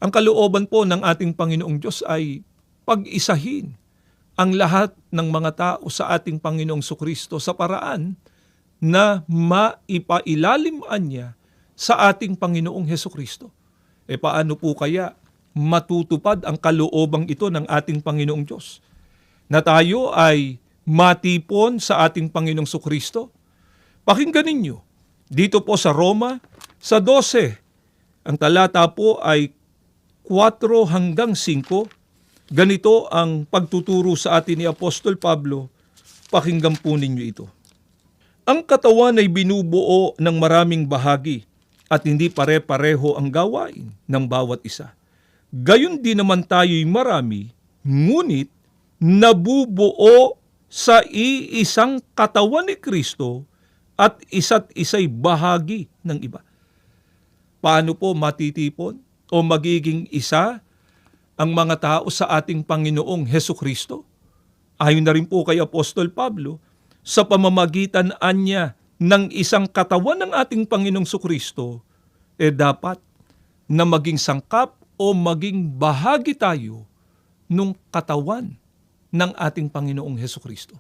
Ang kalooban po ng ating Panginoong Diyos ay pag-isahin ang lahat ng mga tao sa ating Panginoong Sukristo sa paraan na maipailalim niya sa ating Panginoong Hesukristo. Paano po kaya matutupad ang kaloobang ito ng ating Panginoong Diyos? Na tayo ay matipon sa ating Panginoong Sukristo? Pakinggan ninyo, dito po sa Roma, sa 12, ang talata po ay 4 hanggang 5, ganito ang pagtuturo sa atin ni Apostol Pablo. Pakinggan po ninyo ito. Ang katawan ay binubuo ng maraming bahagi at hindi pare-pareho ang gawain ng bawat isa. Gayon din naman tayo'y marami, ngunit nabubuo sa iisang katawan ni Kristo at isa't isa'y bahagi ng iba. Paano po matitipon o magiging isa ang mga tao sa ating Panginoong Hesukristo? Ayon na rin po kay Apostol Pablo, sa pamamagitan niya ng isang katawan ng ating Panginoong Sukristo, dapat na maging sangkap o maging bahagi tayo nung katawan ng ating Panginoong Hesukristo.